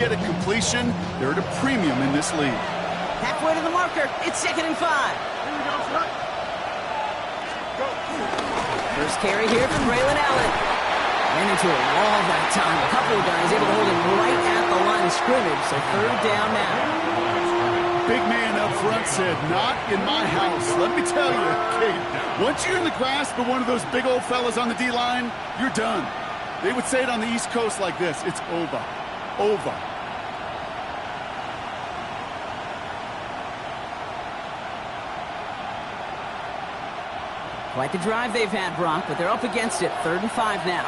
Get a completion, they're at a premium in this league. Halfway to the marker. It's 2nd and 5. First carry here from Braylon Allen. Ran into a wall that time. A couple of guys able to hold him right at the line of scrimmage. So 3rd down now. Big man up front said, not in my house. Let me tell you, Kate, once you're in the grasp of one of those big old fellas on the D-line, you're done. They would say it on the East Coast like this, it's over. Over. Quite the drive they've had, Brock, but they're up against it. 3rd and 5 now.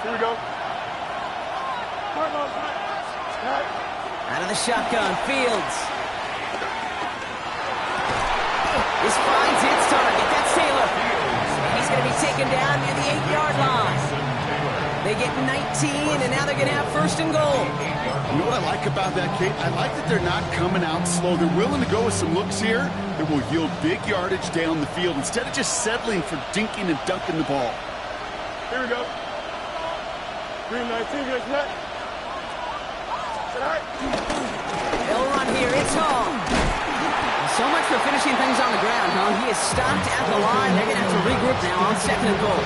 Here we go. Out of the shotgun, Fields. This finds its target. That's Taylor. He's going to be taken down near the 8-yard line. They get 19, and now they're going to have 1st and goal. You know what I like about that, Kate? I like that they're not coming out slow. They're willing to go with some looks here that will yield big yardage down the field instead of just settling for dinking and dunking the ball. Here we go. Green 19, guys, net. They'll run here. It's Hall. So much for finishing things on the ground, huh? He is stopped at the line. They're going to have to regroup now on 2nd and goal.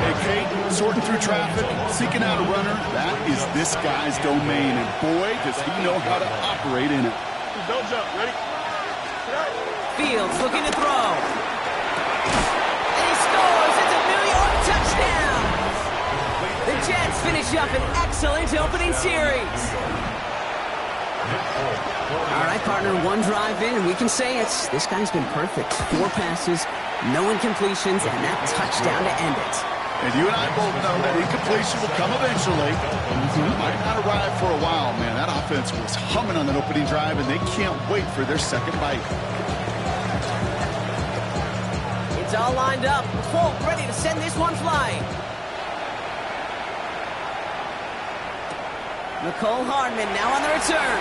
Hey, Kate, sorting through traffic, seeking out a runner, that is this guy's domain, and boy, does he know how to operate in it. Don't jump. Ready? Fields looking to throw. And he scores. It's a New York touchdown. The Jets finish up an excellent opening series. All right, partner, one drive in, and we can say this guy's been perfect. 4 passes, no incompletions, and that touchdown to end it. And you and I both know that incompletion will come eventually. It might not arrive for a while, man. That offense was humming on that opening drive, and they can't wait for their second bite. It's all lined up. Folk ready to send this one flying. Nicole Hardman now on the return.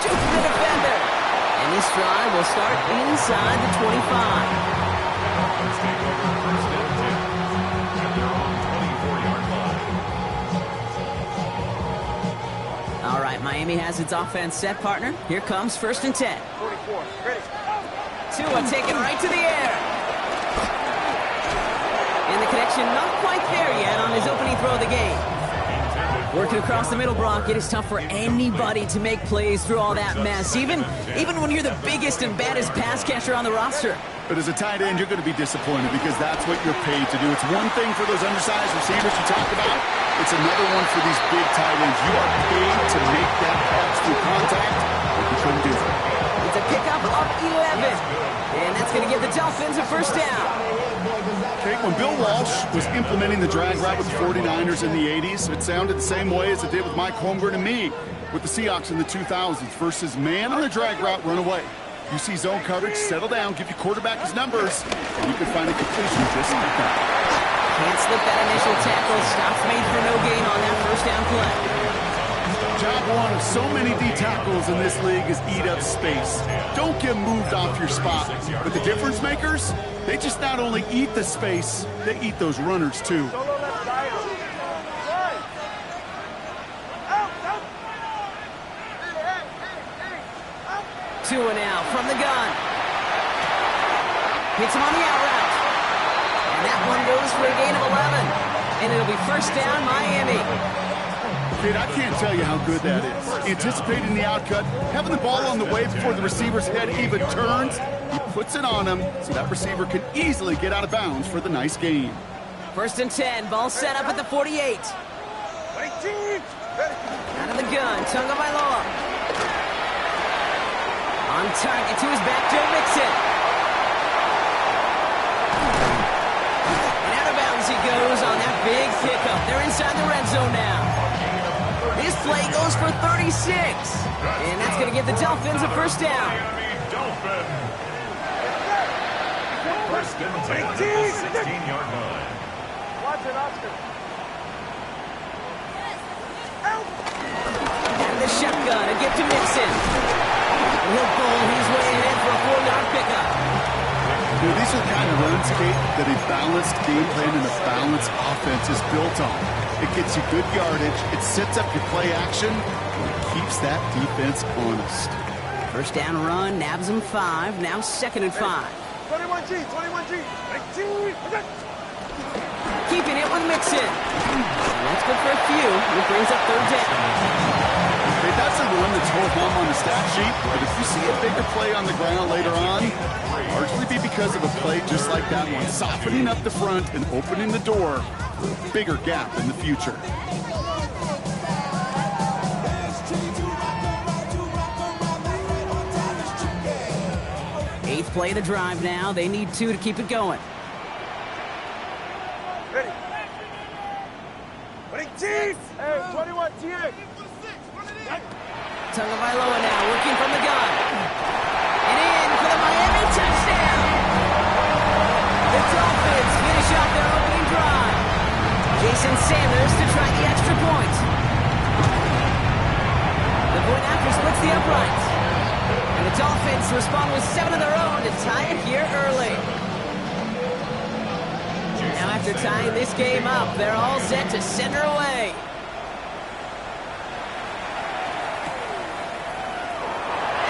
Juke the defender. And this drive will start inside the 25. All right, Miami has its offense set, partner. Here comes 1st and 10. 44, ready. Tua taken right to the air. And the connection not quite there yet on his opening throw of the game. Working across the middle, Brock, it is tough for anybody to make plays through all that mess, even when you're the biggest and baddest pass catcher on the roster. But as a tight end, you're going to be disappointed because that's what you're paid to do. It's one thing for those undersized receivers you talk about. It's another one for these big tight ends. You are paid to make that catch through contact, but you couldn't do it. It's a pickup of 11. And that's going to give the Dolphins a 1st down. Kate, when Bill Walsh was implementing the drag route with the 49ers in the 80s, it sounded the same way as it did with Mike Holmgren and me with the Seahawks in the 2000s versus man on the drag route, run away. You see zone coverage, settle down, give your quarterback his numbers, and you can find a completion just like that. Can't slip that initial tackle. Stops made for no gain on that 1st down play. Job one of so many D tackles in this league is eat up space. Don't get moved off your spot. But the difference makers, they just not only eat the space, they eat those runners too. Tua now from the gun. Hits him on the out route. And that one goes for a gain of 11. And it'll be 1st down, Miami. Kid, I can't tell you how good that is. Anticipating the outcut, having the ball on the way before the receiver's head even turns, he puts it on him so that receiver can easily get out of bounds for the nice gain. 1st and 10, ball set up at the 48. Out of the gun, Tagovailoa. On target to his back, Joe Mixon. And out of bounds he goes on that big pickup. They're inside the red zone now. This play goes for 36. And that's going to give the Dolphins a 1st down. First and 10 at the 16-yard line. Watch it, Oscar. And the shotgun, a gift to Mixon. He'll pull his way ahead for a 4-yard pickup. Dude, these are the kind of runs, Kate, that a balanced game plan and a balanced offense is built on. It gets you good yardage. It sets up your play action. And it keeps that defense honest. First down run, nabs him 5. Now 2nd and 5. 21G, 21G. 19. Keeping it with Mixon. That's good for a few. It brings up 3rd down. Okay, that's a run that's ho hum on the stat sheet, but if you see a bigger play on the ground later on, largely be because of a play just like that one, softening up the front and opening the door for a bigger gap in the future. Eighth play of the drive now. They need 2 to keep it going. Ready. 22. Hey, 21 TA. Tagovailoa now working from the gun. And in for the Miami touchdown. The Dolphins finish off their opening drive. Jason Sanders to try the extra point. The point after splits the uprights. And the Dolphins respond with 7 of their own to tie it here early. Now after tying this game up, they're all set to send her away.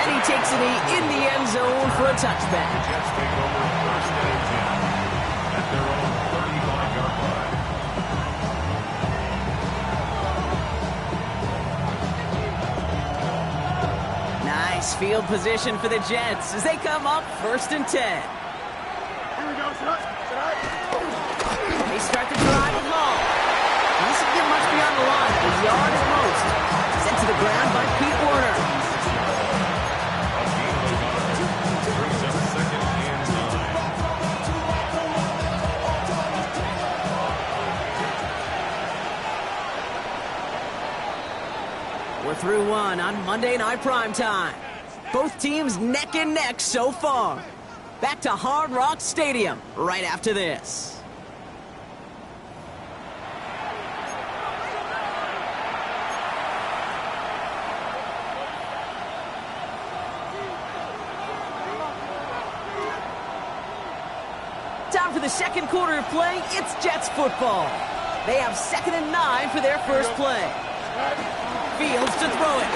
And he takes it in the end zone for a touchback. The Jets take over 1st and 10 at their own 35-yard line. Nice field position for the Jets as they come up 1st and 10. Here we go, son. They start the drive with Long. He doesn't get much beyond the line, a yard at most. Sent to the ground by Pete Werner. Brings up 2nd and 9. We're through 1 on Monday Night Primetime. Both teams neck and neck so far. Back to Hard Rock Stadium right after this. Time for the 2nd quarter of play. It's Jets football. They have 2nd and 9 for their first play. Fields to throw it.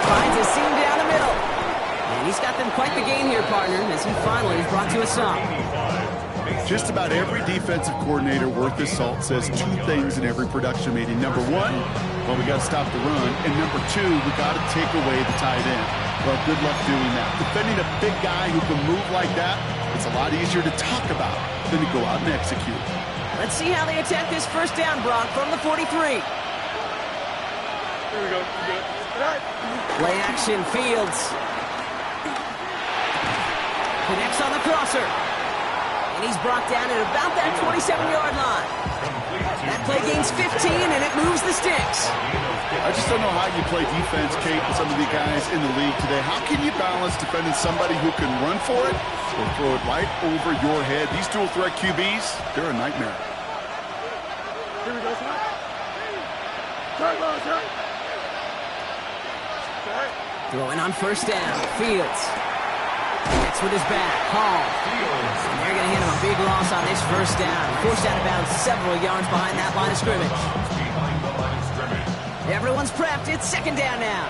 Finds a seam down the middle. And he's got them quite the gain here, partner, as he finally is brought to a stop. Just about every defensive coordinator worth his salt says 2 things in every production meeting. Number 1, well, we got to stop the run. And number 2, we got to take away the tight end. Well, good luck doing that. Defending a big guy who can move like that, it's a lot easier to talk about than to go out and execute. Let's see how they attack this first down, Brock, from the 43. Here we go. Good. Play action, Fields. Connects on the crosser. And he's brought down at about that 27-yard line. That play gains 15, and it moves the sticks. I just don't know how you play defense, Kate, with some of the guys in the league today. How can you balance defending somebody who can run for it or throw it right over your head? These dual threat QBs, they're a nightmare. Here we go, son. Turn, son. Throwing on first down. Fields. Next with his back. Hall. And they're going to hit him a big loss on this first down. Forced out of bounds several yards behind that line of scrimmage. Everyone's prepped. It's 2nd down now.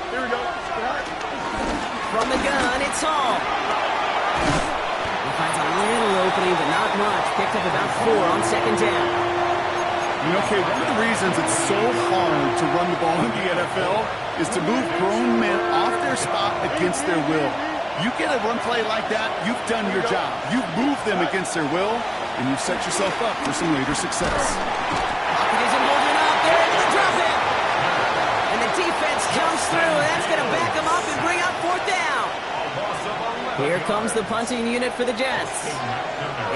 Here we go. From the gun, it's Hall. He finds a little opening, but not much. Picked up about 4 on 2nd down. You know, Kate, one of the reasons it's so hard to run the ball in the NFL is to move grown men off their spot against their will. You get a run play like that, you've done your job. You've moved them against their will, and you've set yourself up for some later success. Pocket isn't holding up. They're able to drop it. And the defense comes through. That's going to back them up and bring up 4th down. Here comes the punting unit for the Jets.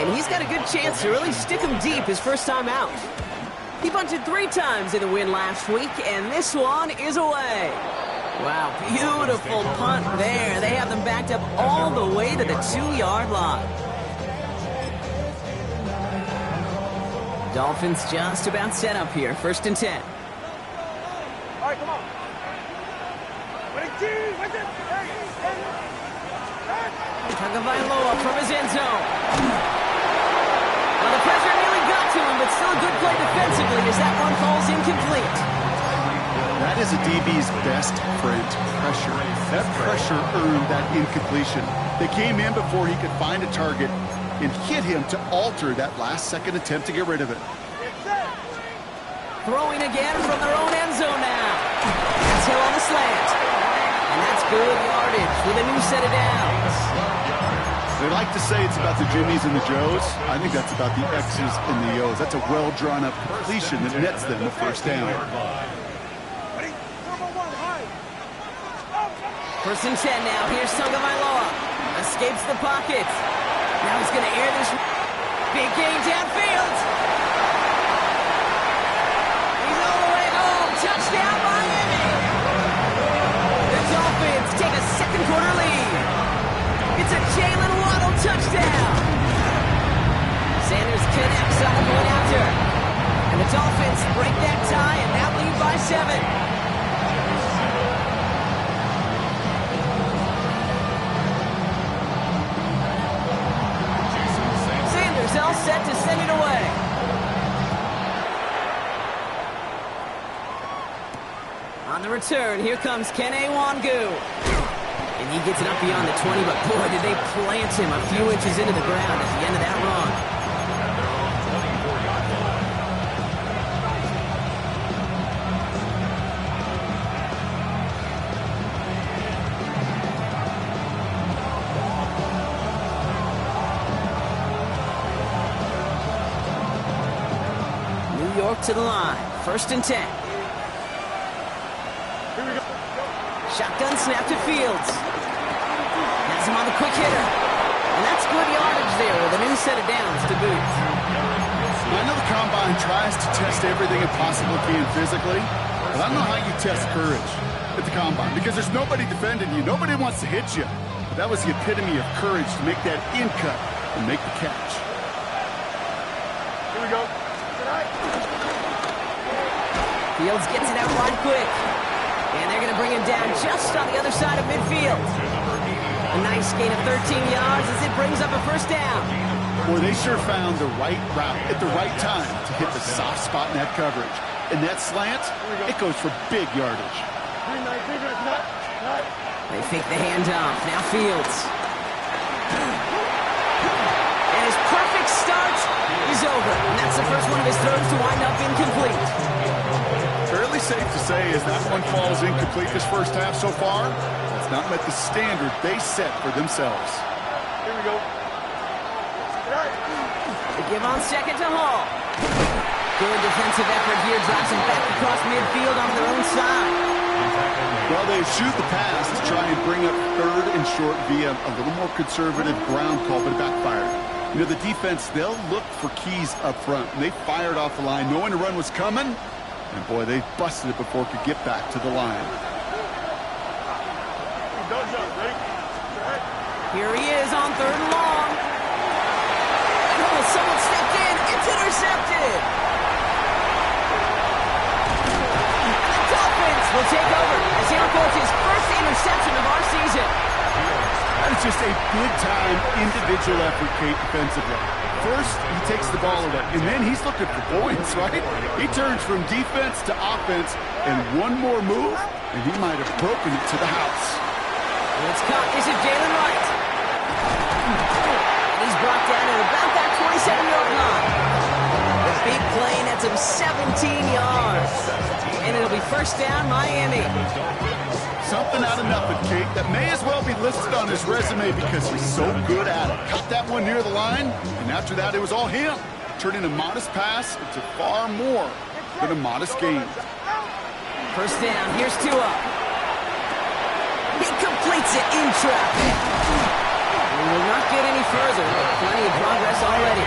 And he's got a good chance to really stick them deep his first time out. He punted 3 times in the win last week, and this one is away. Wow, beautiful punt there. They have them backed up all the way to the 2-yard line. Dolphins just about set up here. 1st and 10. All right, come on. Hey. Tagovailoa from his end zone. Well, the pressure nearly got to him, but still a good play defensively as that one falls incomplete. That is a DB's best friend, pressure. That pressure earned that incompletion. They came in before he could find a target and hit him to alter that last-second attempt to get rid of it. Throwing again from their own end zone now. That's Hill on the slant. And that's good yardage with a new set of downs. They like to say it's about the Jimmies and the Joes. I think that's about the X's and the O's. That's a well-drawn-up completion that nets them a first down. First and 10 now. Here's Tagovailoa. Escapes the pocket. Now he's going to air this big gain downfield. He's all the way home. Touchdown, Miami. The Dolphins take a second quarter lead. It's a Jalen Waddle touchdown. Sanders connects on the point after. And the Dolphins break that tie and now lead by 7. All set to send it away. On the return, here comes Kene Nwangwu. And he gets it up beyond the 20, but boy, did they plant him a few inches into the ground at the end of that run. To the line. First and 10. Here we go. Shotgun snap to Fields. Has him on the quick hitter. And that's good yardage there with a new set of downs to boot. I know the Combine tries to test everything it possibly can physically, but I don't know how you test courage at the Combine because there's nobody defending you. Nobody wants to hit you. But that was the epitome of courage to make that in cut and make the catch. Here we go. Fields gets it out wide quick. And they're going to bring him down just on the other side of midfield. A nice gain of 13 yards as it brings up a first down. Boy, they sure found the right route at the right time to hit the soft spot in that coverage. And that slant, it goes for big yardage. They fake the handoff. Now Fields. And his perfect start is over. And that's the first one of his throws to wind up incomplete. Fairly safe to say as that one falls incomplete this first half so far, it's not met the standard they set for themselves. Here we go. They give on second to Hall. Good defensive effort here, drops him back across midfield on their own side. Well, they shoot the pass to try and bring up third and short via a little more conservative ground call, but it backfired. You know, the defense, they'll look for keys up front, and they fired off the line knowing the run was coming. And boy, they busted it before it could get back to the line. Here he is on third and long. Oh, someone stepped in. It's intercepted. And the Dolphins will take over as he records his first interception of our season. That is just a big-time individual effort, Kate, defensively. First, he takes the ball away, and then he's looking for points, right? He turns from defense to offense, and one more move, and he might have broken it to the house. And it's caught. This is Jalen Wright. And he's brought down at about that 27-yard line. The big play nets him 17 yards. And it'll be first down, Miami. Something out of nothing, Kate, that may as well be listed on his resume because he's so good at it. Caught that one near the line, and after that, it was all him. Turning a modest pass into far more than a modest gain. First down, here's Tua. He completes it in traffic. We will not get any further. Plenty of progress already.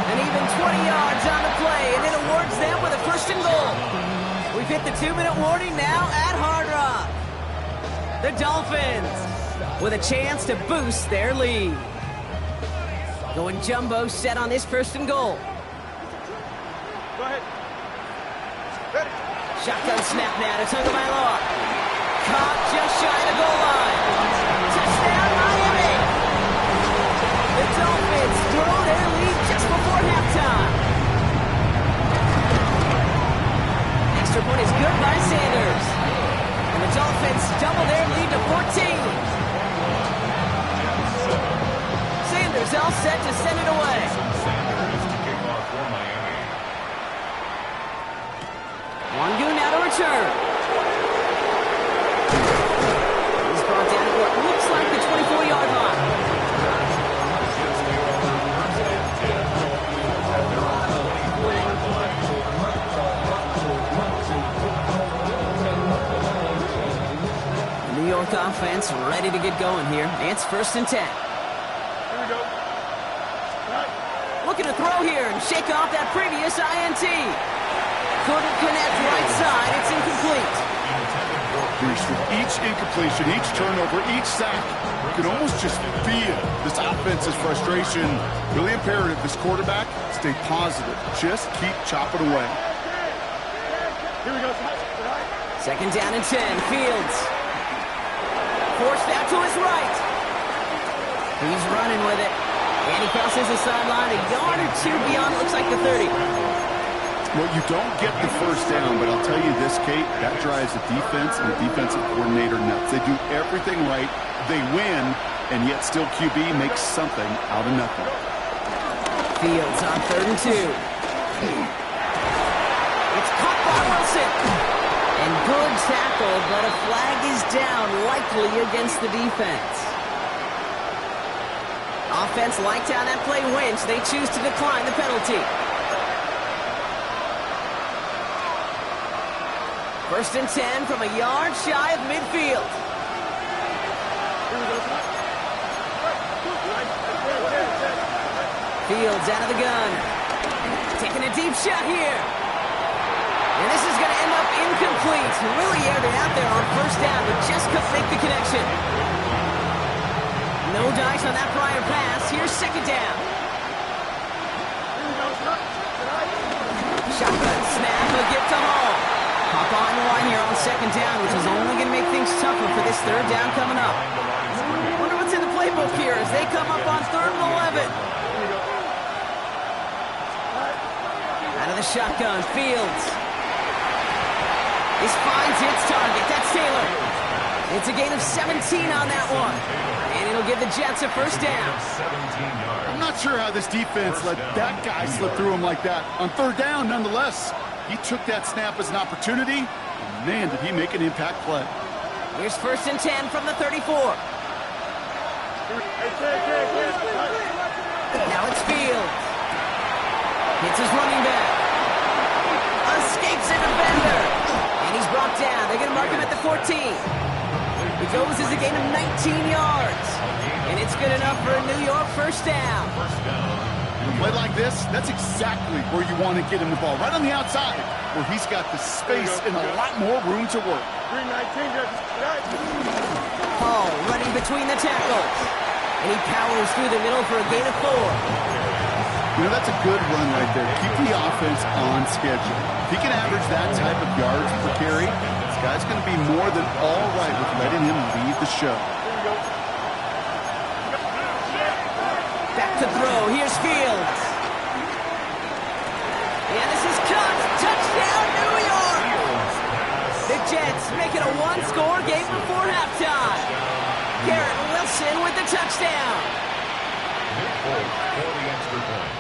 And even 20 yards on the play, and it awards them with a first and goal. We've hit the 2-minute warning now at Hard Rock. The Dolphins with a chance to boost their lead. Going jumbo set on this first and goal. Go ahead. Ready. Shotgun snap now to Tagovailoa. Caught just shy of the goal line. Touchdown, Miami. The Dolphins throw their lead just before Dolphins double their lead to 14. Sanders all set to send it away. Sanders to kick off for Miami. Wangu now to return. He's brought down at what looks like the 24-yard line. New York offense ready to get going here. It's 1st and 10. Here we go. Looking to throw here and shake off that previous INT. Couldn't connect right side. It's incomplete. Bruce, with each incompletion, each turnover, each sack, you can almost just feel this offense's frustration. Really imperative this quarterback stay positive. Just keep chopping away. Here we go. 2nd down and 10. Fields. Forced out to his right. He's running with it. And he crosses the sideline a yard or two beyond, looks like the 30. Well, you don't get the first down, but I'll tell you this, Kate, that drives the defense and the defensive coordinator nuts. They do everything right. They win, and yet still QB makes something out of nothing. Fields on 3rd and 2. It's caught by Wilson. And good tackle, but a flag is down, likely against the defense. Offense liked how that play went. They choose to decline the penalty. 1st and 10 from a yard shy of midfield. Fields out of the gun. Taking a deep shot here. And this is going to end up incomplete. Really aired it out there on 1st down, but just couldn't make the connection. No dice on that prior pass. Here's 2nd down. Shotgun snap, a gift to Hall. Hop on the line here on 2nd down, which is only going to make things tougher for this 3rd down coming up. Wonder what's in the playbook here as they come up on 3rd and 11. Out of the shotgun, Fields. This finds its target. That's Taylor. It's a gain of 17 on that one. And it'll give the Jets a 1st down. I'm not sure how this defense let that guy slip through him like that. On 3rd down, nonetheless, he took that snap as an opportunity. And man, did he make an impact play. Here's 1st and 10 from the 34. Now it's Fields. Hits his running back. Escapes a defender. And he's brought down. They're going to mark him at the 14. It goes as a gain of 19 yards. And it's good enough for a New York 1st down. A play like this, that's exactly where you want to get him the ball. Right on the outside, where he's got the space and a lot more room to work. 319. Hall running between the tackles. And he powers through the middle for a gain of 4. You know, that's a good run right there. Keep the offense on schedule. If he can average that type of yards per carry, this guy's going to be more than all right with letting him lead the show. Back to throw. Here's Fields. And this is caught. Touchdown, New York! The Jets make it a one-score game before halftime. Garrett Wilson with the touchdown.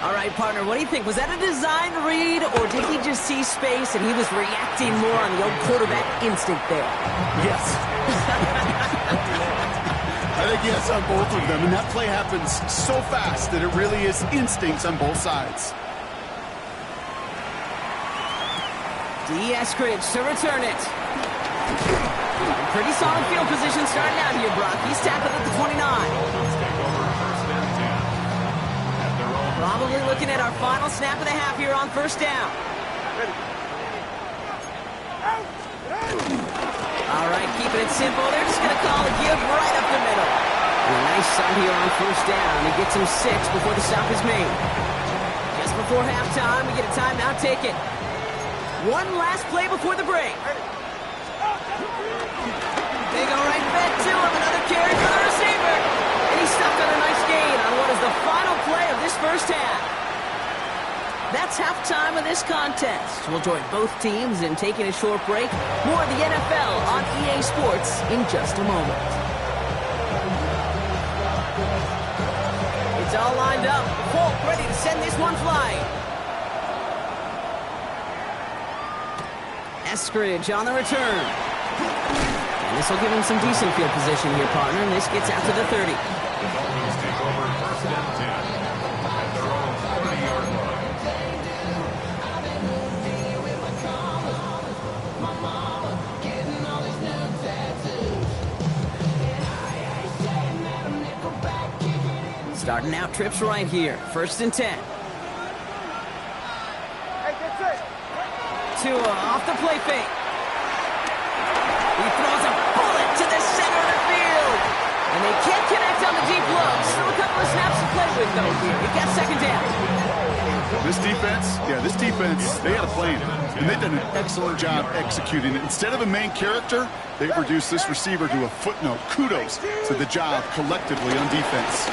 All right, partner, what do you think? Was that a design read, or did he just see space and he was reacting more on the old quarterback instinct there? Yes. I think yes on both of them, and that play happens so fast that it really is instincts on both sides. D. Eskridge to return it. Pretty solid field position starting out here, Brock. He's tackled at the 29. Probably looking at our final snap of the half here on 1st down. All right, keeping it simple. They're just going to call a give right up the middle. And a nice start here on 1st down. He gets him 6 before the stop is made. Just before halftime, we get a timeout taken. One last play before the break. They go right back to him. Another carry for the receiver. And he's stuck on a nice gain on what is the final play of this 1st half. That's halftime of this contest. We'll join both teams in taking a short break. More of the NFL on EA Sports in just a moment. It's all lined up. Folk ready to send this one flying. Eskridge on the return. And this will give him some decent field position here, partner. And this gets out to the 30. The Dolphins take over 1st and 10 at their own 40-yard line. Starting out trips right here. 1st and 10. Tua off the play fake. He throws a bullet to the center of the field. And they can't connect on the deep low. Still a couple of snaps to play with, though, here. It got 2nd down. This defense, they had a plan. And they've done an excellent job executing it. Instead of a main character, they've reduced this receiver to a footnote. Kudos to the job collectively on defense.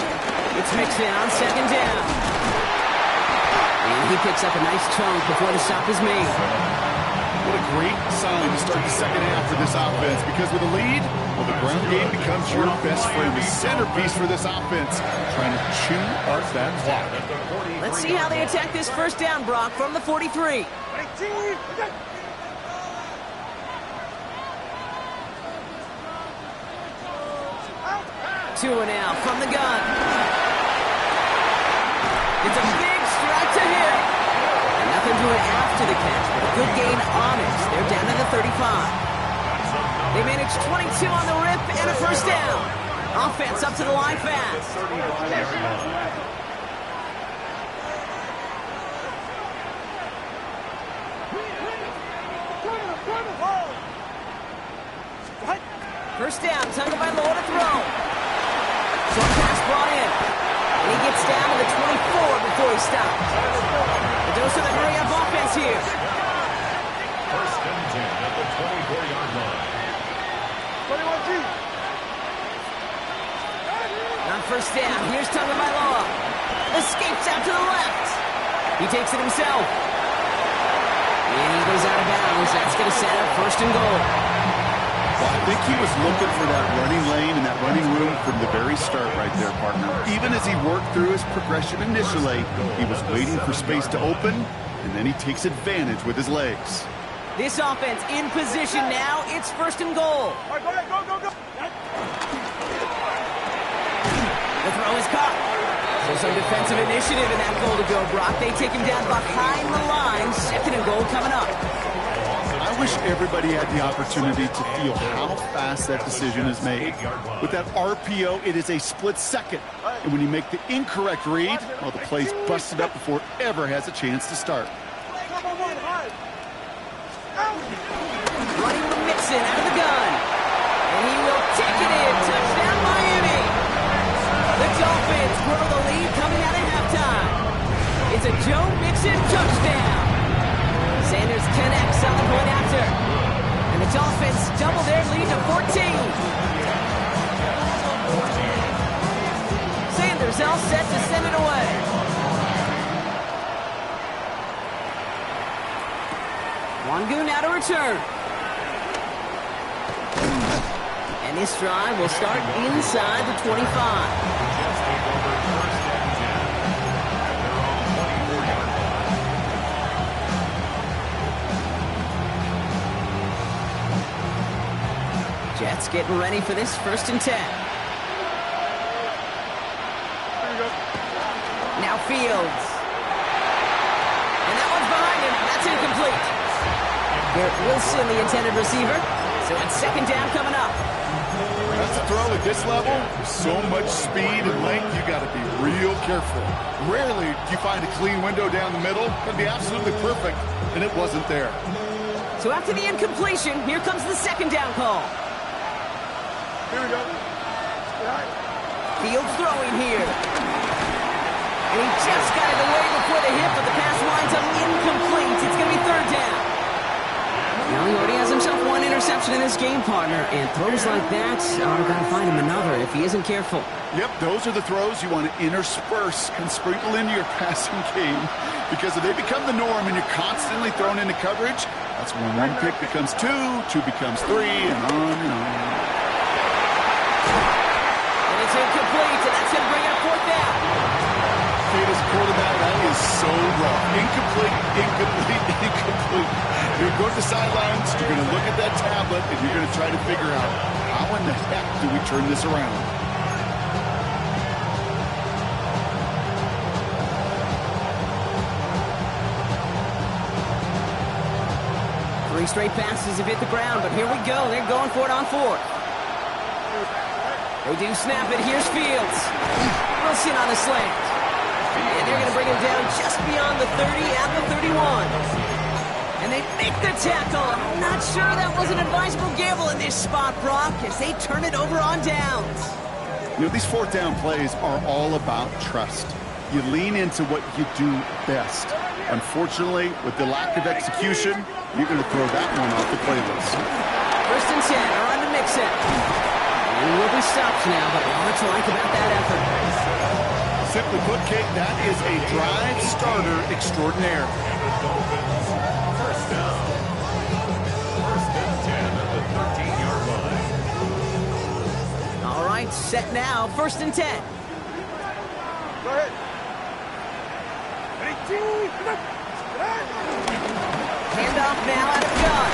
It's Mixon on 2nd down. And he picks up a nice chunk before the stop is made. What a great sign to start the second half for this offense, because with a lead, well, the ground game becomes your best friend, the centerpiece for this offense, trying to chew up that clock. Let's see how they attack this 1st down, Brock, from the 43. Tua now from the gun. It's a big strike to hit. And nothing doing after the catch, but a good gain on it. They're down to the 35. They managed 22 on the rip and a 1st down. Offense up to the line fast. First down, Tagovailoa to throw. Short pass brought in. And he gets down to the 24 before he stops. The dose of the hurry-up offense here. 1st and 10 at the 24-yard line. On 1st down, here's Tagovailoa. Escapes out to the left. He takes it himself. And he goes out of bounds. That's going to set up 1st and goal. Well, I think he was looking for that running lane and that running room from the very start right there, partner. Even as he worked through his progression initially, he was waiting for space to open, and then he takes advantage with his legs. This offense in position now. It's 1st and goal. All right, go. The throw is caught. So some defensive initiative in that goal to go, Brock. They take him down behind the line. 2nd and goal coming up. I wish everybody had the opportunity to feel how fast that decision is made. With that RPO, it is a split second. And when you make the incorrect read, well, the play's busted up before it ever has a chance to start. Running with Mixon out of the gun. And he will take it in. Touchdown, Miami. The Dolphins grow the lead coming out at halftime. It's a Joe Mixon touchdown. Sanders connects on the point after. And the Dolphins double their lead to 14. Sanders all set to send it away. Wangu now to return. And this drive will start inside the 25. Jets getting ready for this 1st and 10. Now Fields. And that one's behind him. That's incomplete. Garrett Wilson, the intended receiver. So it's 2nd down coming up. That's a throw at this level. So much speed and length, you got to be real careful. Rarely do you find a clean window down the middle. It'd be absolutely perfect, and it wasn't there. So after the incompletion, here comes the 2nd down call. Here we go. Fields throwing here. And he just got it away before the hit, but the pass winds up incomplete. It's going to be 3rd down. Now he already has himself one interception. interception in this game, partner, and throws like that are going to find him another if he isn't careful. Yep, those are the throws you want to intersperse and sprinkle into your passing game, because if they become the norm and you're constantly thrown into coverage, that's when one pick becomes two, two becomes three, and on and on. And it's incomplete, and that's going to bring up fourth down. This quarterback, that is so rough. Incomplete, incomplete, incomplete. You're going to sidelines, you're going to look at that tablet, and you're going to try to figure out, how in the heck do we turn this around? Three straight passes have hit the ground, but here we go. They're going for it on fourth. They do snap it. Here's Fields. Wilson on the slant. And they're going to bring him down just beyond the 30 at the 31. And they make the tackle. I'm not sure that was an advisable gamble in this spot, Brock, as they turn it over on downs. You know, these fourth down plays are all about trust. You lean into what you do best. Unfortunately, with the lack of execution, you're going to throw that one off the playlist. First and 10, around to Mixon. He will be stopped now, but a lot to like about that effort. Simply put, Kate, that is a drive starter extraordinaire. First down. First and 10 at the 13-yard line. All right, set now. First and 10. Go ahead. Handoff now out of gun.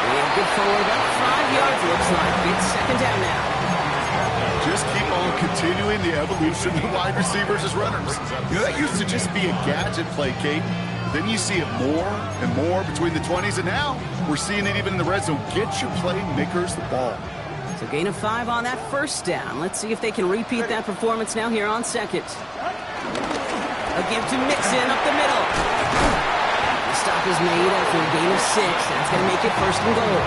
And good forward, about 5 yards, looks like. It's second down now. Just keep on continuing the evolution of wide receivers as runners. You know, that used to just be a gadget play, Kate. Then you see it more and more between the 20s, and now we're seeing it even in the red zone. Get your playmakers the ball. So gain of 5 on that first down. Let's see if they can repeat that performance now here on second. A give to Mixon up the middle. The stop is made after a gain of 6. That's going to make it first and goal.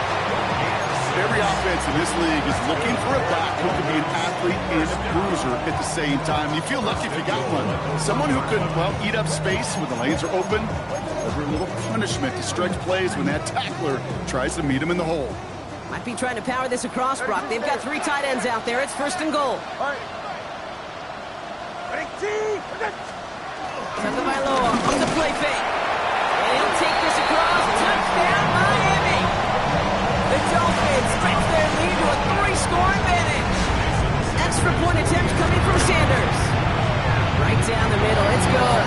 Every offense in this league is looking for a back who can be an athlete and a bruiser at the same time. You feel lucky if you got one. Someone who can, well, eat up space when the lanes are open. Over a little punishment to stretch plays when that tackler tries to meet him in the hole. Might be trying to power this across, Brock. They've got 3 tight ends out there. It's first and goal. Tagovailoa on the play fake. And he'll take this across. Touchdown, Miami. The Dolphins stretch their lead to a 3-score advantage. Extra point attempt coming from Sanders. Right down the middle. It's good.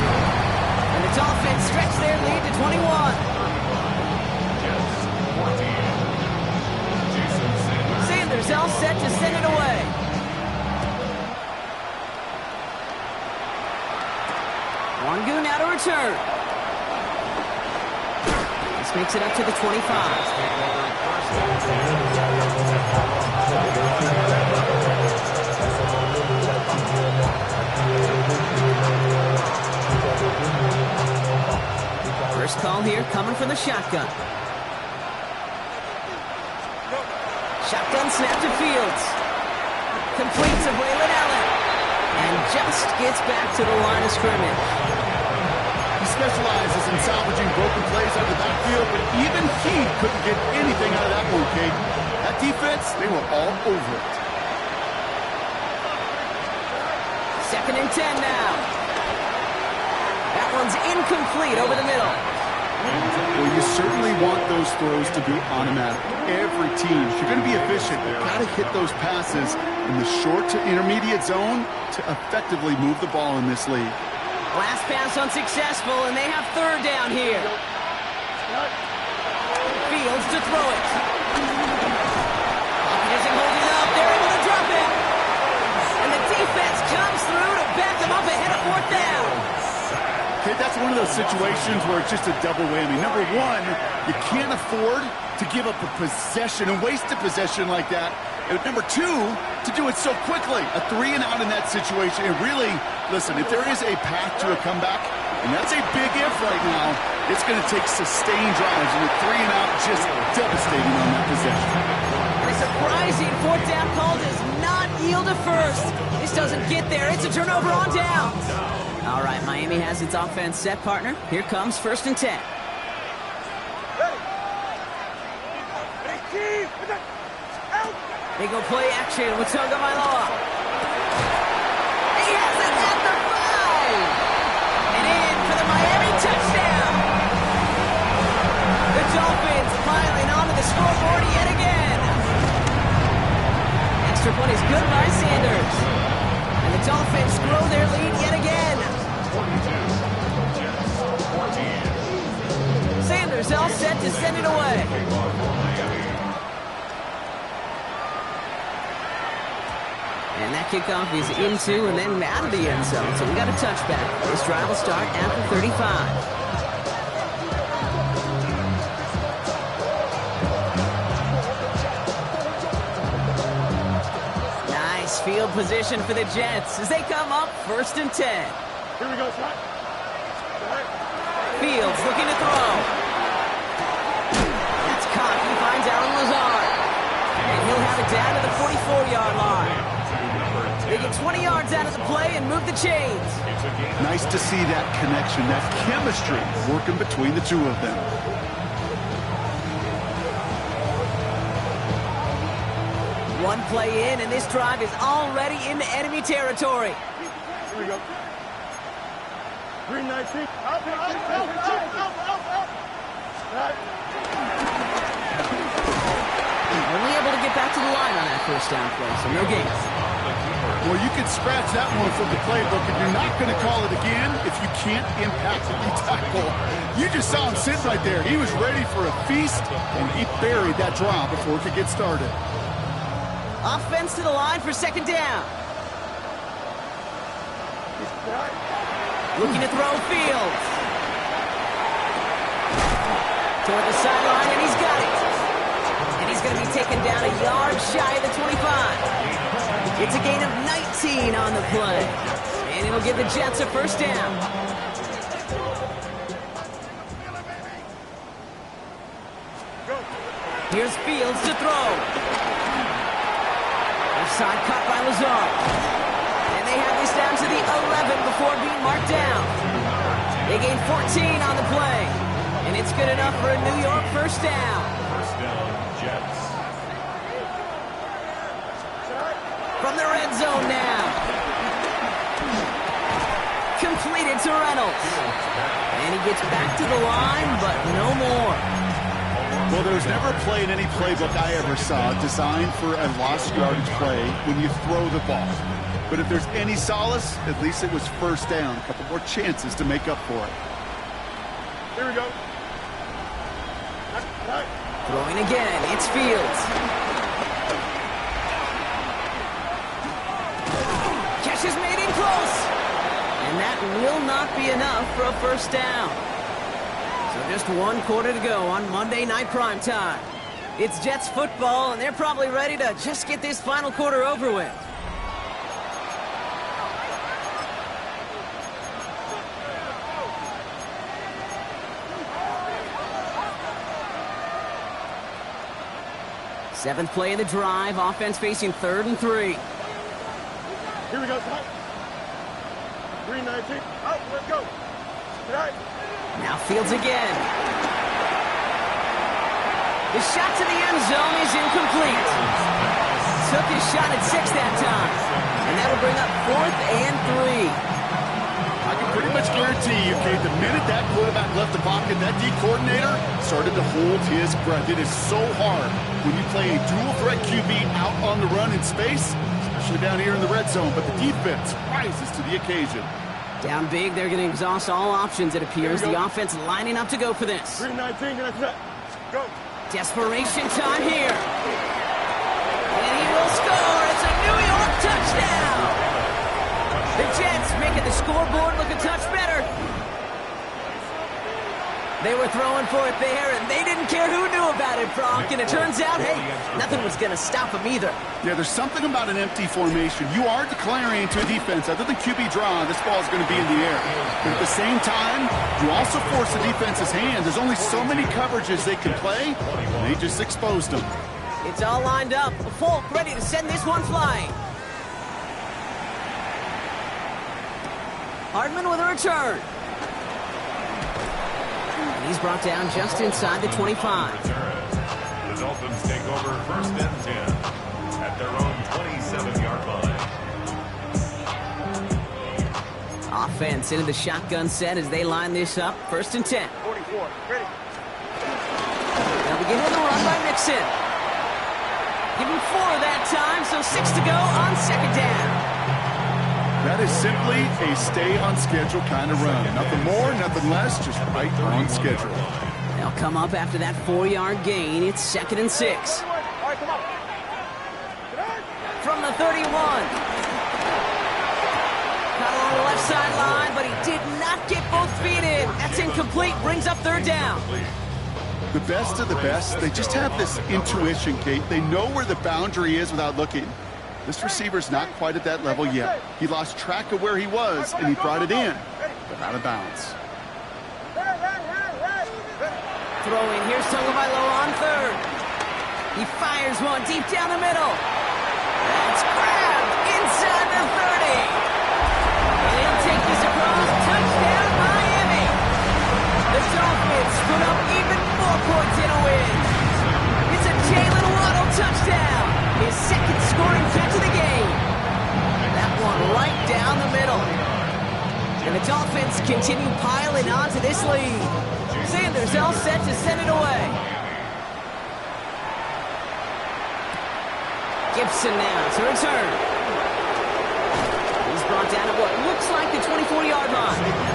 And the Dolphins stretch their lead to 21. Sanders all set to send it away. Wangu now to return. This makes it up to the 25. First call here coming from the shotgun. Shotgun snap to Fields. Complete to Braylon Allen. And just gets back to the line of scrimmage. He specializes in salvaging broken plays out of the backfield, but even he couldn't get anything out of that one, Kate. That defense, they were all over it. Second and 10 now. That one's incomplete over the middle. Well, you certainly want those throws to be automatic. Every team, if you're going to be efficient, you've got to hit those passes in the short to intermediate zone to effectively move the ball in this league. Last pass unsuccessful, and they have third down here. Fields to throw it. Isn't holding up. They're able to drop it. And the defense comes through to back them up ahead of fourth down. Okay, that's one of those situations where it's just a double whammy. Number one, you can't afford to give up a possession and waste a possession like that. And number two, to do it so quickly. A 3 and out in that situation. And really, listen, if there is a path to a comeback, and that's a big if right now, it's going to take sustained drives. And with 3 and out, just devastating on that possession. And a surprising fourth down call does not yield a first. This doesn't get there. It's a turnover on downs. All right, Miami has its offense set, partner. Here comes first and 10. They go play action with Tagovailoa. He has it at the 5. And in for the Miami touchdown. The Dolphins piling onto the scoreboard yet again. Extra point is good by Sanders. And the Dolphins grow their lead yet again. 14. Sanders all set to send it away. And that kickoff is into and then out of the end zone. So we got a touchback. This drive will start at the 35. Nice field position for the Jets as they come up 1st and 10. Here we go, shot. Fields looking to throw. That's caught. He finds Allen Lazard. And he'll have it down to the 44-yard line. They get 20 yards out of the play and move the chains. Nice to see that connection, that chemistry working between the two of them. One play in, and this drive is already into enemy territory. Here we go. Green 19. Only able to get back to the line on that 1st down play, so no gain. Well, you can scratch that one from the playbook, and you're not going to call it again if you can't impact the tackle. You just saw him sit right there. He was ready for a feast, and he buried that drop before it could get started. Offense to the line for 2nd down. Looking to throw Fields. Toward the sideline, and he's got it. And he's going to be taken down a yard shy of the 25. It's a gain of 19 on the play. And it'll give the Jets a 1st down. Here's Fields to throw. Offside cut by Lazard. And they have this down to the 11 before being marked down. They gain 14 on the play. And it's good enough for a New York 1st down. 1st down, Jets. From the red zone now. Completed to Reynolds. And he gets back to the line, but no more. Well, there was never a play in any playbook I ever saw designed for a lost yardage play when you throw the ball. But if there's any solace, at least it was 1st down. A couple more chances to make up for it. Here we go. Throwing again, it's Fields. Catch is made in close. And that will not be enough for a 1st down. So just 1 quarter to go on Monday Night Primetime. It's Jets football, and they're probably ready to just get this final quarter over with. Seventh play of the drive, offense facing 3rd and 3. Here we go, shot. Green 19. Out, let's go. Right. Now Fields again. The shot to the end zone is incomplete. Took his shot at 6 that time. And that'll bring up 4th and 3. I can pretty much guarantee you, Kate, the minute that quarterback left the pocket, that D coordinator started to hold his breath. It is so hard when you play a dual-threat QB out on the run in space, especially down here in the red zone, but the defense rises to the occasion. Down big, they're going to exhaust all options, it appears. The offense lining up to go for this. Green 19, get that. Go. Desperation time here. And he will score. It's a New York touchdown. The Jets making the scoreboard look a touch better. They were throwing for it there, and they didn't care who knew about it, Bronk. And it turns out, hey, nothing was going to stop them either. Yeah, there's something about an empty formation. You are declaring to a defense, other than QB draw, this ball is going to be in the air. But at the same time, you also force the defense's hand. There's only so many coverages they can play, and they just exposed them. It's all lined up. Folk ready to send this one flying. Hardman with a return. And he's brought down just inside the 25. The Dolphins take over 1st and 10 at their own 27-yard line. Offense into the shotgun set as they line this up. 1st and 10. 44, ready. They'll begin with a run by Mixon. Give him 4 that time, so 6 to go on 2nd down. That is simply a stay on schedule kind of run. Nothing more, nothing less, just right on schedule. They'll come up after that 4-yard gain. It's 2nd and 6. All right, come on. From the 31. Caught along the left sideline, but he did not get both feet in. That's incomplete. Brings up 3rd down. The best of the best, they just have this intuition, Kate. They know where the boundary is without looking. This receiver's not quite at that level yet. He lost track of where he was, and he brought it in, but out of bounds. Throwing, here's Tagovailoa on 3rd. He fires one deep down the middle. That's grabbed inside the 30. And he'll take this across. Touchdown, Miami. The Dolphins put up even more points in a win. It's a Jalen Waddle touchdown. His 2nd scoring catch of the game. That one right down the middle. And the Dolphins continue piling onto this lead. Sanders all set to send it away. Gibson now to return. He's brought down at what looks like the 24-yard line.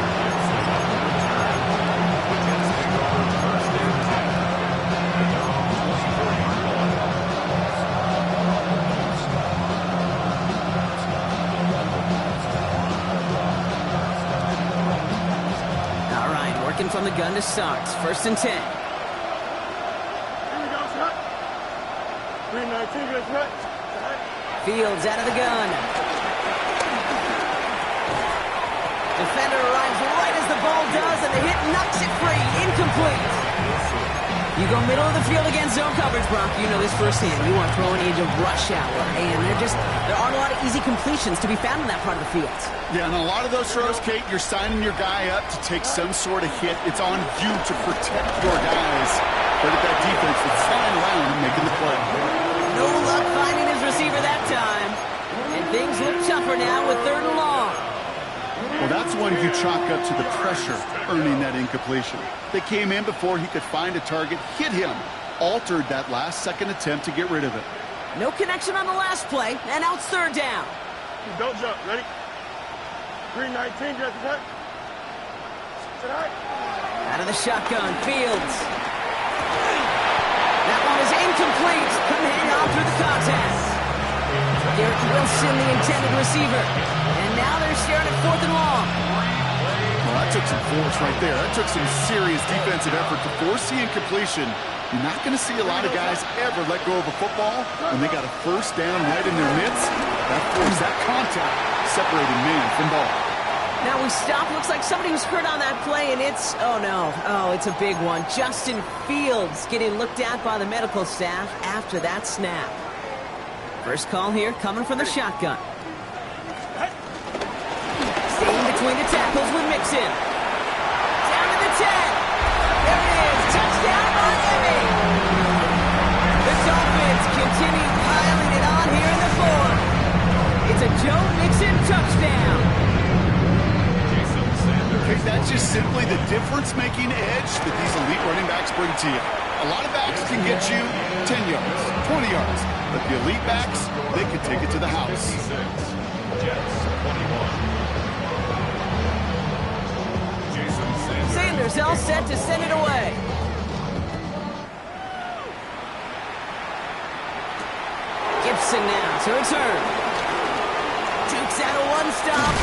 From the gun to start. 1st and 10. Here we go, shot. 319, good shot. Fields out of the gun. Defender arrives right as the ball does, and the hit knocks it free. Incomplete. You go middle of the field against zone coverage, Brock. You know this firsthand. You are throwing into rush hour, and there aren't a lot of easy completions to be found in that part of the field. Yeah, and a lot of those throws, Kate, you're signing your guy up to take some sort of hit. It's on you to protect your guys. But at that defense, it's flying around and making the play. No luck finding his receiver that time. And things look tougher now with 3rd and long. Well, that's one you chalk up to the pressure earning that incompletion. They came in before he could find a target, hit him, altered that last-second attempt to get rid of it. No connection on the last play, and now it's 3rd down. Don't jump, ready? 319, good shot. Sit high. Out of the shotgun, Fields. That one is incomplete. Couldn't hang on through the contact. Garrett Wilson, the intended receiver. And now they're staring at 4th and long. Well, that took some force right there. That took some serious defensive effort to force the incompletion. You're not going to see a lot of guys ever let go of a football when they got a 1st down right in their midst. That force, that contact, separating man from ball. Now we stop. Looks like somebody was hurt on that play, and it's, oh no, oh, it's a big one. Justin Fields getting looked at by the medical staff after that snap. First call here coming from the shotgun. Staying between the tackles with Mixon. Down to the 10. There it is. Touchdown, Miami. The Dolphins continue piling it on here in the 4th. It's a Joe Mixon touchdown. Okay, that's just simply the difference-making edge that these elite running backs bring to you. A lot of backs can get you 10 yards, 20 yards, but the elite backs, they can take it to the house. Sanders all set to send it away. Gibson now to return. Dukes out a one-stop.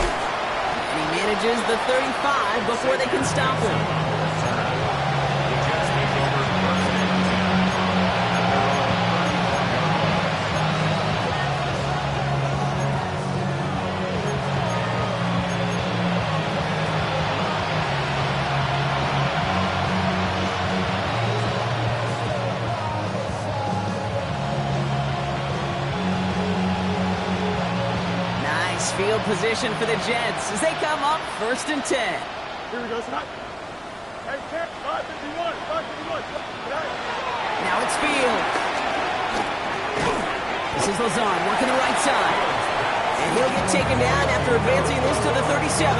And he manages the 35 before they can stop him. Field position for the Jets as they come up 1st and 10. Here we go, Scott. Hey, 551, 551. Now It's Fields. This is Lazard working the right side. And he'll get taken down after advancing this to the 37.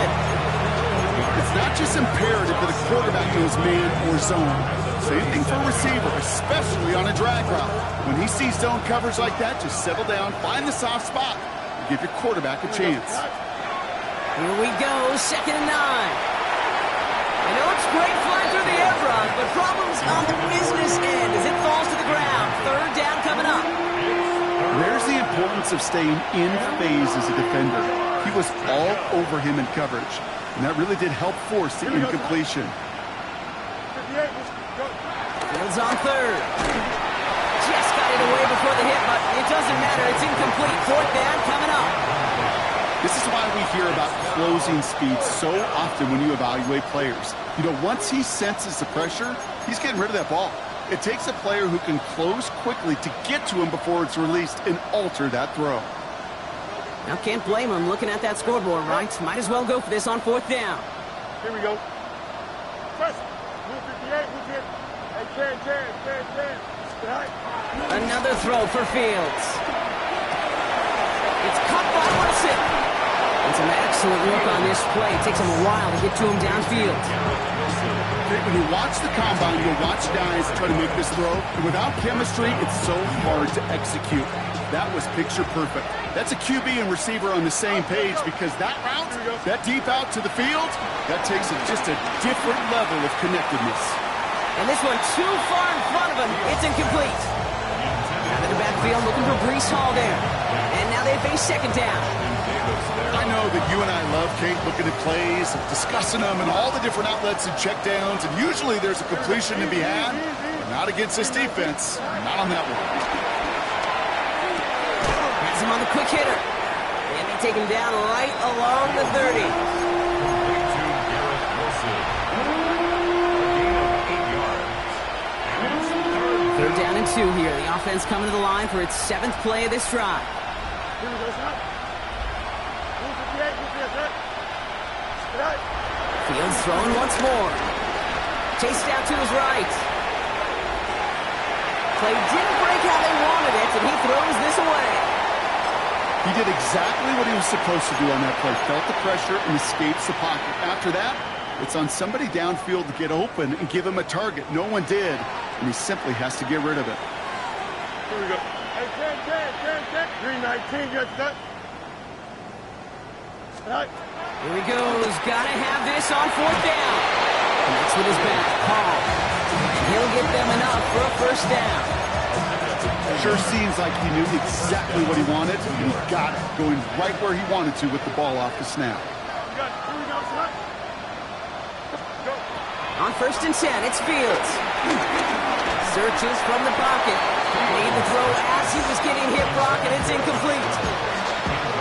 It's not just imperative that a quarterback knows man or zone. Same thing for a receiver, especially on a drag route. When he sees zone coverage like that, just settle down, find the soft spot, and give your quarterback a chance. Here we go, 2nd and 9. I know it's great flying through the air, Brock, but problems on the business end as it falls to the ground. 3rd down coming up. There's the importance of staying in phase as a defender. He was all over him in coverage, and that really did help force the incompletion. Fields on 3rd. Just got it away before the hit, but it doesn't matter. It's incomplete. 4th down coming up. This is why we hear about closing speed so often when you evaluate players. You know, once he senses the pressure, he's getting rid of that ball. It takes a player who can close quickly to get to him before it's released and alter that throw. Now can't blame him looking at that scoreboard, right? Might as well go for this on 4th down. Here we go. Press. 158, who's here? Hey, Jan. Another throw for Fields. It's caught by Wilson. And some excellent work on this play. It takes him a while to get to him downfield. When you watch the combine, you'll watch guys try to make this throw. And without chemistry, it's so hard to execute. That was picture perfect. That's a QB and receiver on the same page because that route, that deep out to the field, that takes it just a different level of connectedness. And this one too far in front of him. It's incomplete. Out of the backfield looking for Breece Hall there. And now they face 2nd down. I know that you and I love, Kate, looking at plays, discussing them, and all the different outlets and checkdowns, and usually there's a completion to be had, but not against this defense. Not on that one. Has him on the quick hitter. And they take him down right along the 30. 3rd down and 2 here. The offense coming to the line for its 7th play of this drive. Here we go, stop. 158, Fields throwing once more. Chased out to his right. Play didn't break how they wanted it, and he throws this away. He did exactly what he was supposed to do on that play. Felt the pressure and escapes the pocket. After that, it's on somebody downfield to get open and give him a target. No one did, and he simply has to get rid of it. Here we go. Hey, 10. 319, you're done. Right. Here he goes. Gotta have this on 4th down. Connects with his back. Paul. And he'll get them enough for a 1st down. Sure seems like he knew exactly what he wanted, and he got it, going right where he wanted to with the ball off the snap. Here we go, son. Go. On 1st and 10, it's Fields. Searches from the pocket. Made the throw as he was getting hit, Brock, and it's incomplete.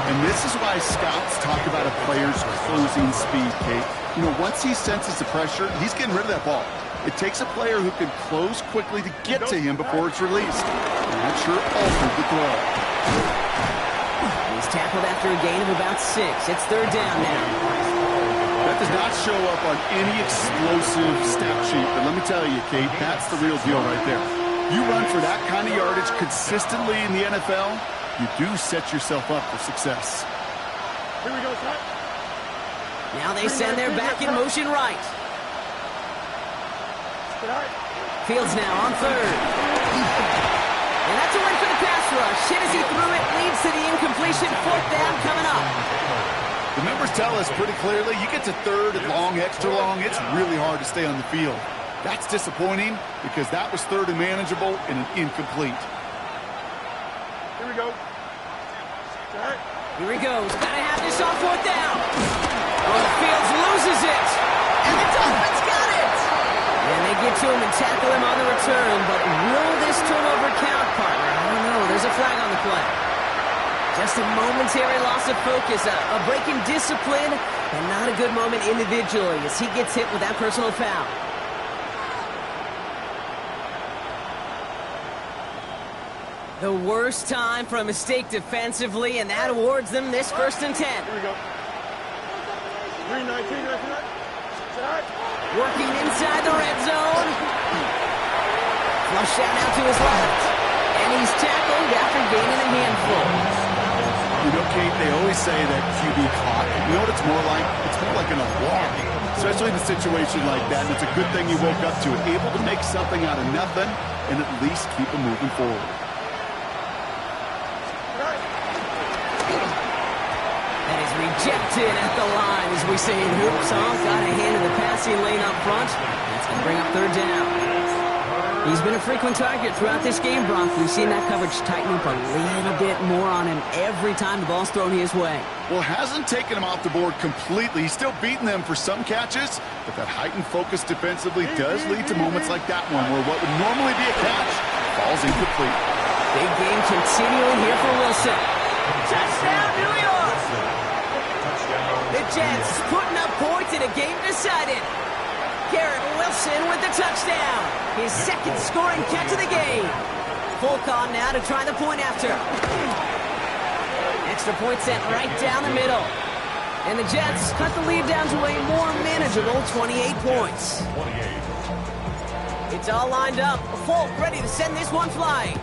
And this is why scouts talk about a player's closing speed, Kate. You know, once he senses the pressure, he's getting rid of that ball. It takes a player who can close quickly to get to him before it's released. And that sure altered the throw. He's tackled after a gain of about 6. It's 3rd down now. That does not show up on any explosive stat sheet, but let me tell you, Kate, that's the real deal right there. You run for that kind of yardage consistently in the NFL, you do set yourself up for success. Here we go, son. Now they send their back in motion right. Fields now on 3rd. And that's a win for the pass rush. Hit as he threw it, leads to the incompletion. 4th down coming up. The numbers tell us pretty clearly, you get to 3rd and long, extra long, it's really hard to stay on the field. That's disappointing because that was 3rd and manageable and an incomplete. Here we go. Here he goes. Gotta have this on 4th down. Oh, Fields loses it. And the Dolphins got it. And they get to him and tackle him on the return. But will this turnover count, partner? I don't know. There's a flag on the play. Just a momentary loss of focus, a break in discipline, and not a good moment individually as he gets hit with that personal foul. The worst time for a mistake defensively, and that awards them this 1st and 10. Here we go. 319, Working inside the red zone. Flush out now to his left. And he's tackled after gaining a handful. You know, Kate, they always say that QB caught. You know what it's more like? It's more like an alarm. Especially in a situation like that, and it's a good thing you woke up to it. Able to make something out of nothing and at least keep them moving forward. That is rejected at the line, as we say in hoops. Got a hand in the passing lane up front. That's going to bring up third down. He's been a frequent target throughout this game, Brock. We've seen that coverage tighten up a little bit more on him every time the ball's thrown his way. Well, hasn't taken him off the board completely. He's still beating them for some catches, but that heightened focus defensively does lead to moments like that one where what would normally be a catch falls incomplete. Big game continuing here for Wilson. Touchdown, New York! The Jets putting up points in a game decided. Garrett Wilson with the touchdown. His second scoring catch of the game. Full on now to try the point after. Extra point sent right down the middle. And the Jets cut the lead down to a more manageable 28 points. It's all lined up. Folk ready to send this one flying.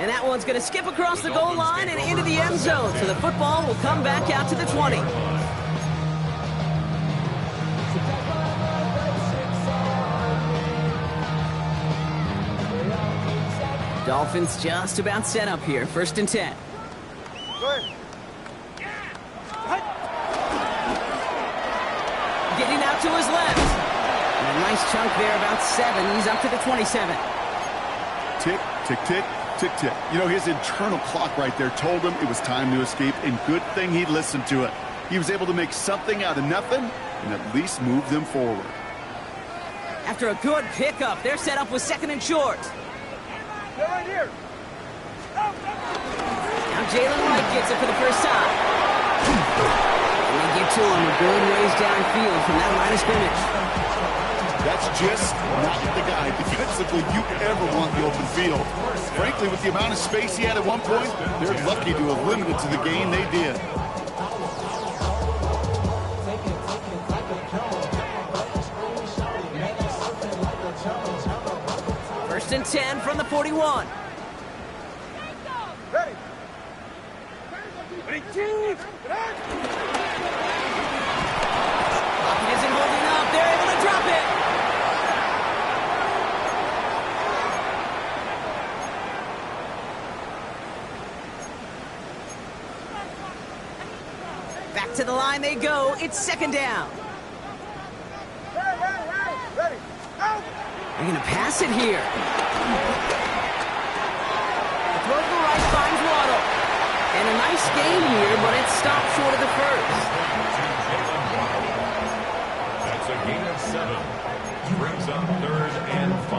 And that one's going to skip across the goal line and into the end zone. So the football will come back out to the 20. Dolphins just about set up here. 1st and 10. Getting out to his left. And a nice chunk there, about 7. He's up to the 27. Tick, tick, tick, tick, tick. You know, his internal clock right there told him it was time to escape, and good thing he listened to it. He was able to make something out of nothing and at least move them forward. After a good pickup, they're set up with 2nd and short. They're right here. Now Jalen Wright gets it for the first time. And they get to him a good ways downfield from that line of scrimmage. That's just not the guy defensively you ever want in the open field. Frankly, with the amount of space he had at one point, they're lucky to have limited to the gain they did. First and 10 from the 41. Ready. Ready, two. Pocket isn't holding up. They're able to drop it. Back to the line they go. It's 2nd down. Ready. Out. They're going to pass it here. The throw to the right finds Waddle. And a nice gain here, but it's stopped short of the first. That's a gain of 7. Brings up 3rd and 5.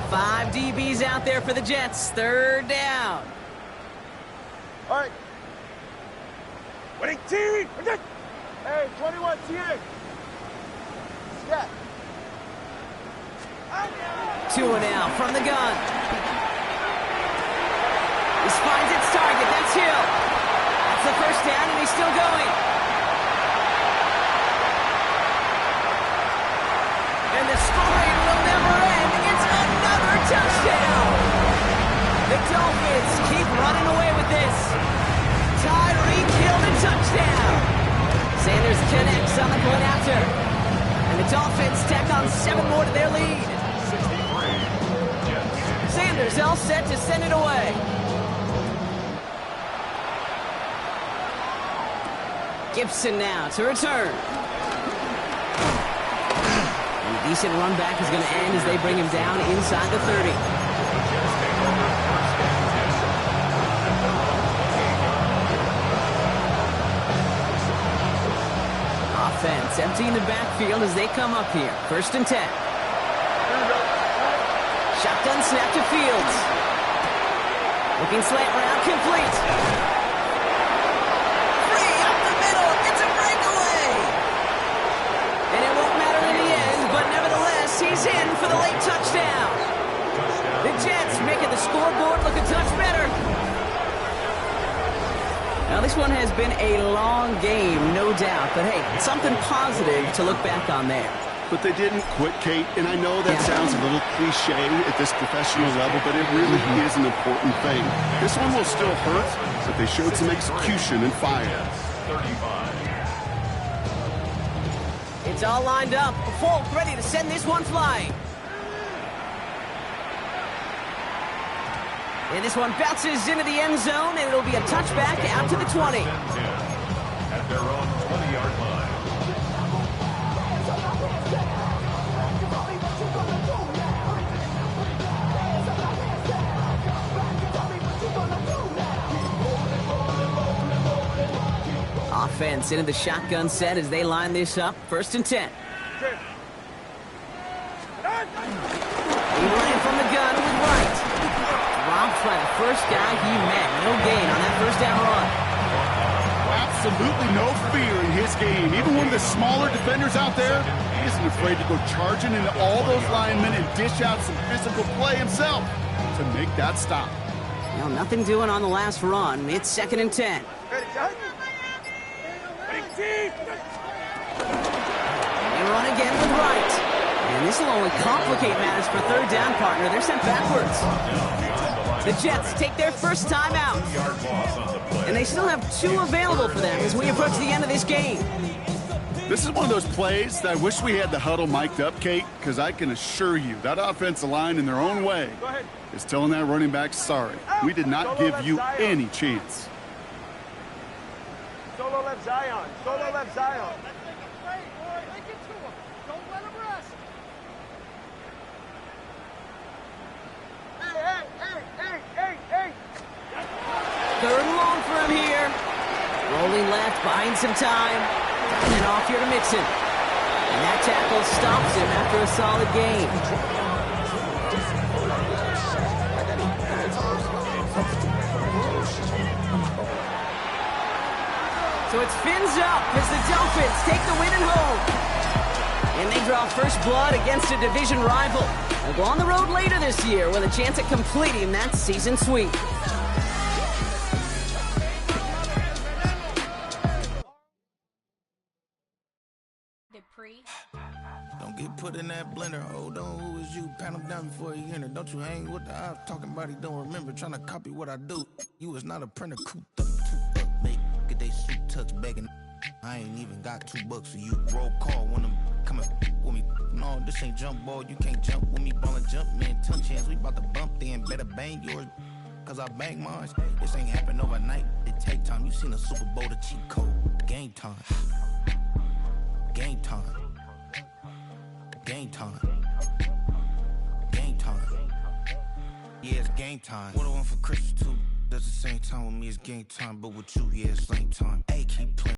Five DBs out there for the Jets. 3rd down. All right. Ready, team. Hey, 21, TA. Scat. Two and out from the gun. This finds its target. That's Hill. That's the 1st down, and he's still going. And the scoring will never end. It's another touchdown. The Dolphins keep running away with this. Tyreek Hill, a touchdown. Sanders connects on the point after. And the Dolphins tack on 7 more to their lead. Sanders all set to send it away. Gibson now to return. And a decent run back is going to end as they bring him down inside the 30. Offense emptying the backfield as they come up here. 1st and 10. Shotgun snap to Fields. Looking slant route complete. Free up the middle. It's a breakaway. And it won't matter in the end, but nevertheless, he's in for the late touchdown. This one has been a long game, no doubt. But hey, something positive to look back on there. But they didn't quit, Kate, and I know that sounds a little cliche at this professional level, but it really is an important thing. This one will still hurt, but they showed some execution and fire. 35. It's all lined up. Folk ready to send this one flying. And this one bounces into the end zone, and it'll be a touchback out to the 20. At their own 20-yard line. Offense into the shotgun set as they line this up. 1st and 10. He ran from the gun with Wright. Dropped by the first guy he met. No gain on that 1st down run. Absolutely no fear in his game. Even one of the smaller defenders out there, he isn't afraid to go charging into all those linemen and dish out some physical play himself to make that stop. Well, nothing doing on the last run. It's 2nd and 10. They run again with Wright. And this will only complicate matters for 3rd down, partner. They're sent backwards. The Jets take their first time out. And they still have 2 available for them as we approach the end of this game. This is one of those plays that I wish we had the huddle mic'd up, Kate, because I can assure you that offensive line in their own way is telling that running back, sorry, we did not give you any chance. Solo left Zion. Solo left Zion. Hey. 3rd and long for him here. Rolling left, buying some time. And then off here to Mixon. And that tackle stops him after a solid gain. So it's fins up as the Dolphins take the win at home. And they draw first blood against a division rival. They'll go on the road later this year with a chance at completing that season sweep. Don't get put in that blender. Hold on, who is you? Pat him down before he enter. Don't you hang with the ops talking about he don't remember. Trying to copy what I do. You is not a printer. Cooped up, toot up, make get they suit tucks begging. I ain't even got $2 for you. Roll call when I'm coming with me. No, this ain't jump ball. You can't jump with me. Ballin' jump, man. 10 chance. We about to bump then. Better bang yours. Cause I bang mine. This ain't happen overnight. It take time. You seen a Super Bowl, the cheat code. Game time. Game time. Game time. Game time. Yeah, it's game time. What I want for Christmas too. That's the same time with me, it's game time. But with you, yeah, it's same time. Hey, keep playing.